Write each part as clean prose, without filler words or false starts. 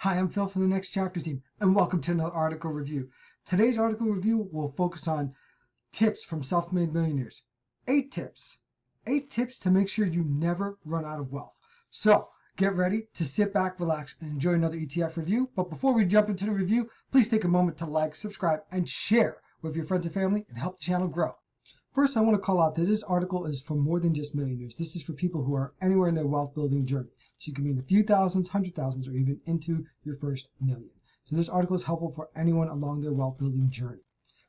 Hi, I'm Phil from the Next Chapter team, and welcome to another article review. Today's article review will focus on tips from self-made millionaires. 8 tips. 8 tips to make sure you never run out of wealth. So, get ready to sit back, relax, and enjoy another ETF review. But before we jump into the review, please take a moment to like, subscribe, and share with your friends and family and help the channel grow. First, I want to call out that this article is for more than just millionaires. This is for people who are anywhere in their wealth building journey. So you can be in a few thousands, 100,000s, or even into your first million. So this article is helpful for anyone along their wealth building journey.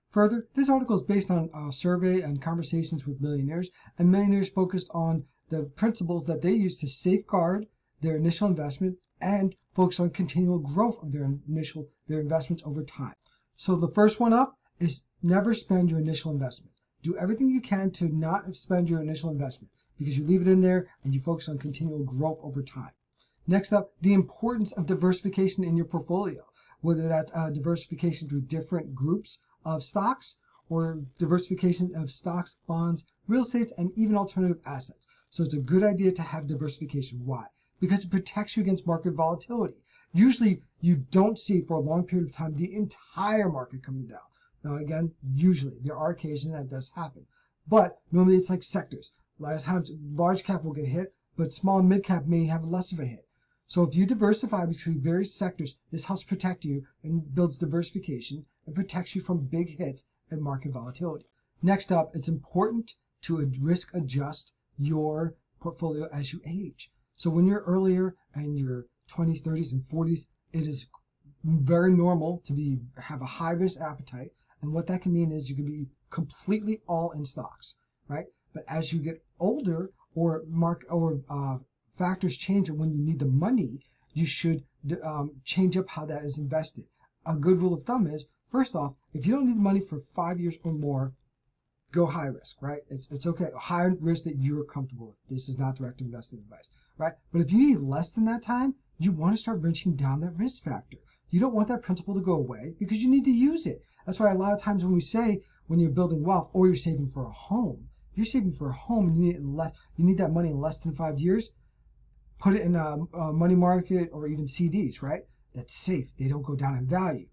Further, this article is based on a survey and conversations with millionaires, and millionaires focused on the principles that they use to safeguard their initial investment and focus on continual growth of their investments over time. So the first one up is never spend your initial investment. Do everything you can to not spend your initial investment, because you leave it in there and you focus on continual growth over time. Next up, the importance of diversification in your portfolio, whether that's diversification through different groups of stocks or diversification of stocks, bonds, real estate, and even alternative assets. So it's a good idea to have diversification. Why? Because it protects you against market volatility. Usually you don't see for a long period of time the entire market coming down. Now again, usually there are occasions that does happen, but normally it's like sectors. A lot of times large cap will get hit, but small and mid cap may have less of a hit. So if you diversify between various sectors, this helps protect you and builds diversification and protects you from big hits and market volatility. Next up, it's important to risk adjust your portfolio as you age. So when you're earlier in your 20s, 30s, and 40s, it is very normal to have a high risk appetite. And what that can mean is you can be completely all in stocks, right? But as you get older or factors change, and when you need the money, you should change up how that is invested. A good rule of thumb is, first off, if you don't need the money for 5 years or more, go high risk, right? It's okay. High risk that you're comfortable with. This is not direct investing advice, right? But if you need less than that time, you want to start wrenching down that risk factor. You don't want that principle to go away because you need to use it. That's why a lot of times when we say when you're building wealth or you're saving for a home, if you're saving for a home and you need that money in less than 5 years, put it in a money market or even CDs, right? That's safe. They don't go down in value.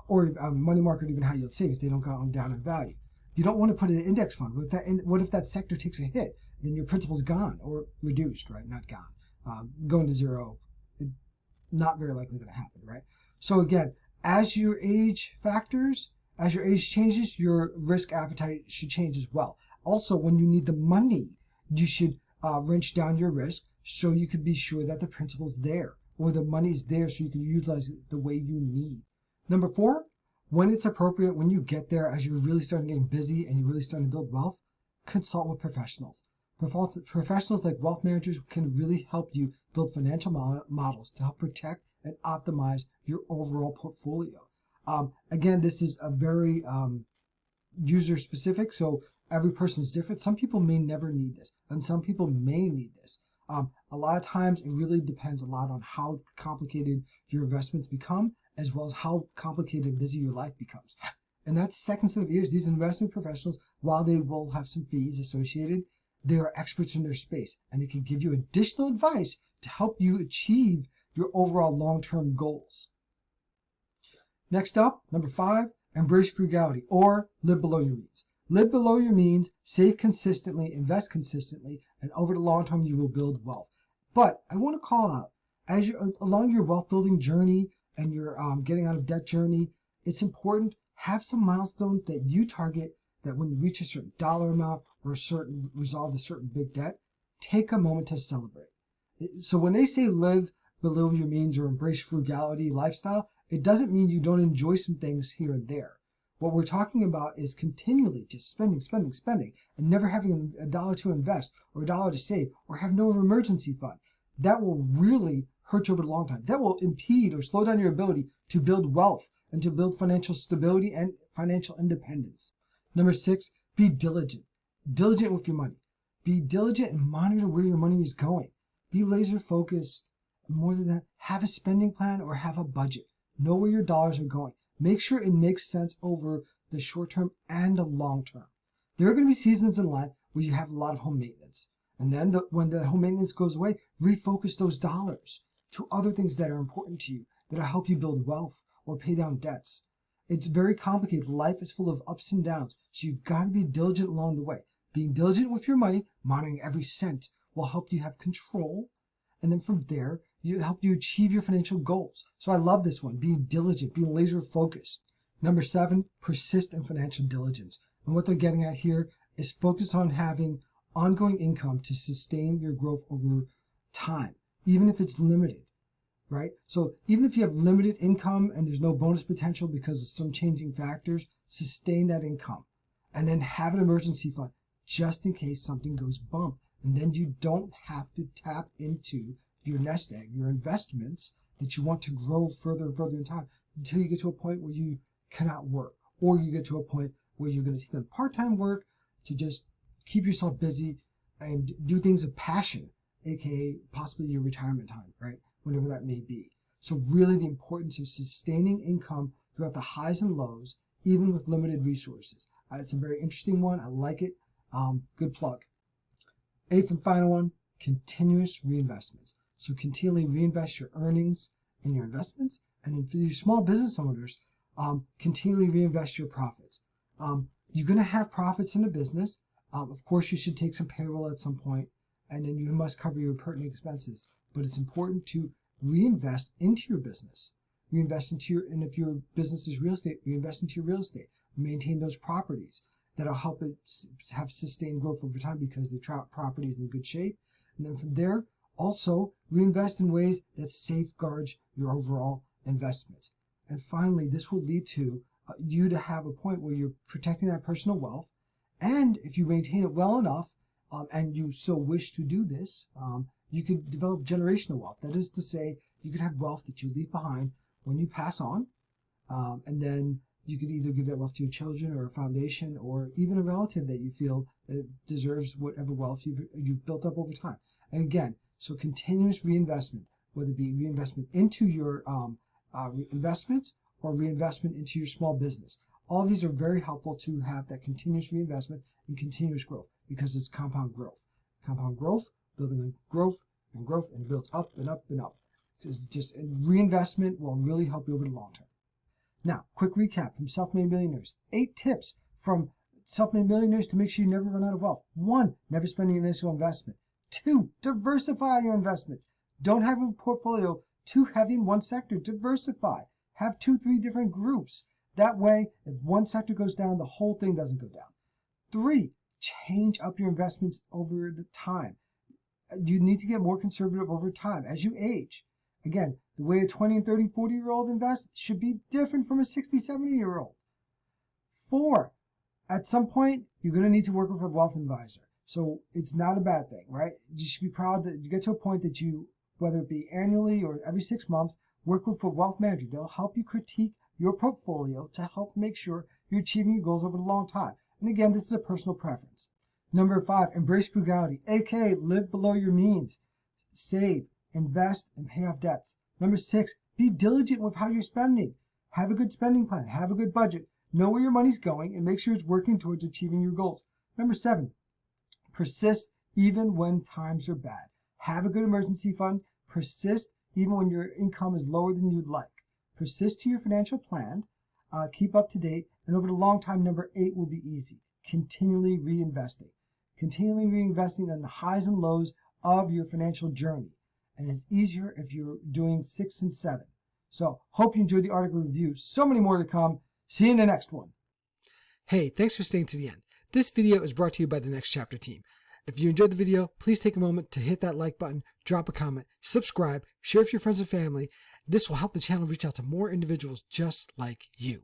Or money market, even high yield savings, they don't go down in value. You don't want to put it in an index fund. What if that sector takes a hit? Then your principal's gone or reduced, right? Not gone. Going to zero, not very likely going to happen, right? So again, as your age changes, your risk appetite should change as well. Also, when you need the money, you should wrench down your risk so you can be sure that the principal's there or the money's there so you can utilize it the way you need. Number 4, when it's appropriate, when you get there, as you're really starting getting busy and you're really starting to build wealth, consult with professionals. Professionals like wealth managers can really help you build financial models to help protect and optimize your overall portfolio. Again, this is a very user specific, so every person is different. Some people may never need this, and some people may need this. A lot of times, it really depends a lot on how complicated your investments become, as well as how complicated and busy your life becomes. And that's second set of ears. These investment professionals, while they will have some fees associated, they are experts in their space, and they can give you additional advice to help you achieve your overall long-term goals. Next up, number 5, embrace frugality or live below your means. Live below your means, save consistently, invest consistently, and over the long term you will build wealth. But I want to call out, as you're along your wealth building journey and your getting out of debt journey, it's important have some milestones that you target, that when you reach a certain dollar amount or resolve a certain big debt, take a moment to celebrate. So when they say live below your means or embrace frugality lifestyle, it doesn't mean you don't enjoy some things here and there. What we're talking about is continually just spending, and never having a dollar to invest or a dollar to save or have no emergency fund. That will really hurt you over the long time. That will impede or slow down your ability to build wealth and to build financial stability and financial independence. Number 6, be diligent. Diligent with your money. Be diligent and monitor where your money is going. Be laser focused. More than that, have a spending plan or have a budget. Know where your dollars are going. Make sure it makes sense over the short term and the long term. There are going to be seasons in life where you have a lot of home maintenance. And then when the home maintenance goes away, refocus those dollars to other things that are important to you. that'll help you build wealth or pay down debts. It's very complicated. Life is full of ups and downs, so you've got to be diligent along the way. Being diligent with your money, monitoring every cent, will help you have control. And then from there, it'll help you achieve your financial goals. So I love this one, being diligent, being laser focused. Number 7, persist in financial diligence. And what they're getting at here is focus on having ongoing income to sustain your growth over time, even if it's limited, right? So even if you have limited income and there's no bonus potential because of some changing factors, sustain that income and then have an emergency fund just in case something goes bump. And then you don't have to tap into your nest egg, your investments that you want to grow further and further in time until you get to a point where you cannot work, or you get to a point where you're going to take on part-time work to just keep yourself busy and do things of passion, aka possibly your retirement time, right? Whenever that may be. So really the importance of sustaining income throughout the highs and lows, even with limited resources. It's a very interesting one. I like it. Good plug. 8th and final one, continuous reinvestments. So continually reinvest your earnings in your investments. And then for your small business owners, continually reinvest your profits. You're going to have profits in the business. Of course, you should take some payroll at some point, and then you must cover your pertinent expenses. But it's important to reinvest into your business. Reinvest into your, and if your business is real estate, reinvest into your real estate. Maintain those properties that'll help it have sustained growth over time because the property is in good shape. And then from there, also reinvest in ways that safeguards your overall investments. And finally, this will lead to you to have a point where you're protecting that personal wealth. And if you maintain it well enough, and you so wish to do this, you could develop generational wealth. That is to say, you could have wealth that you leave behind when you pass on, and then you could either give that wealth to your children or a foundation or even a relative that you feel deserves whatever wealth you've built up over time. And again, so continuous reinvestment, whether it be reinvestment into your investments or reinvestment into your small business. All of these are very helpful to have that continuous reinvestment and continuous growth because it's compound growth. Compound growth, building on growth and growth and built up and up and up. Just reinvestment will really help you over the long term. Now, quick recap from Self-Made Millionaires. 8 tips from Self-Made Millionaires to make sure you never run out of wealth. 1, never spend your initial investment. 2, diversify your investment. Don't have a portfolio too heavy in one sector. Diversify. Have 2-3 different groups. That way, if one sector goes down, the whole thing doesn't go down. 3, change up your investments over the time. You need to get more conservative over time as you age. Again, the way a 20 and 30, 40-year-old invests should be different from a 60, 70-year-old. 4, at some point, you're going to need to work with a wealth advisor. So it's not a bad thing, right? You should be proud that you get to a point that you, whether it be annually or every 6 months, work with a wealth manager. They'll help you critique your portfolio to help make sure you're achieving your goals over the long time. And again, this is a personal preference. Number 5, embrace frugality, aka live below your means. Save, invest, and pay off debts. Number 6, be diligent with how you're spending. Have a good spending plan, have a good budget, know where your money's going, and make sure it's working towards achieving your goals. Number 7, persist even when times are bad. Have a good emergency fund. Persist even when your income is lower than you'd like. Persist to your financial plan. Keep up to date. And over the long time, number 8 will be easy. Continually reinvesting. Continually reinvesting on the highs and lows of your financial journey. And it's easier if you're doing 6 and 7. So hope you enjoyed the article review. So many more to come. See you in the next one. Hey, thanks for staying to the end. This video is brought to you by the Next Chapter team. If you enjoyed the video, please take a moment to hit that like button, drop a comment, subscribe, share with your friends and family. This will help the channel reach out to more individuals just like you.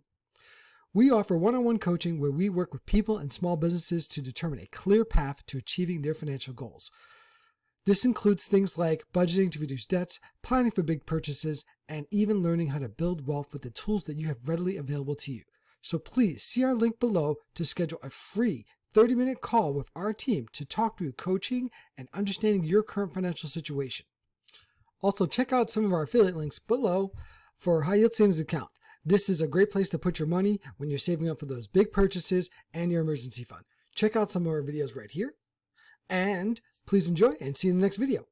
We offer one-on-one coaching where we work with people and small businesses to determine a clear path to achieving their financial goals. This includes things like budgeting to reduce debts, planning for big purchases, and even learning how to build wealth with the tools that you have readily available to you. So please see our link below to schedule a free 30-minute call with our team to talk through coaching and understanding your current financial situation. Also, check out some of our affiliate links below for a high yield savings account. This is a great place to put your money when you're saving up for those big purchases and your emergency fund. Check out some of our videos right here. And please enjoy and see you in the next video.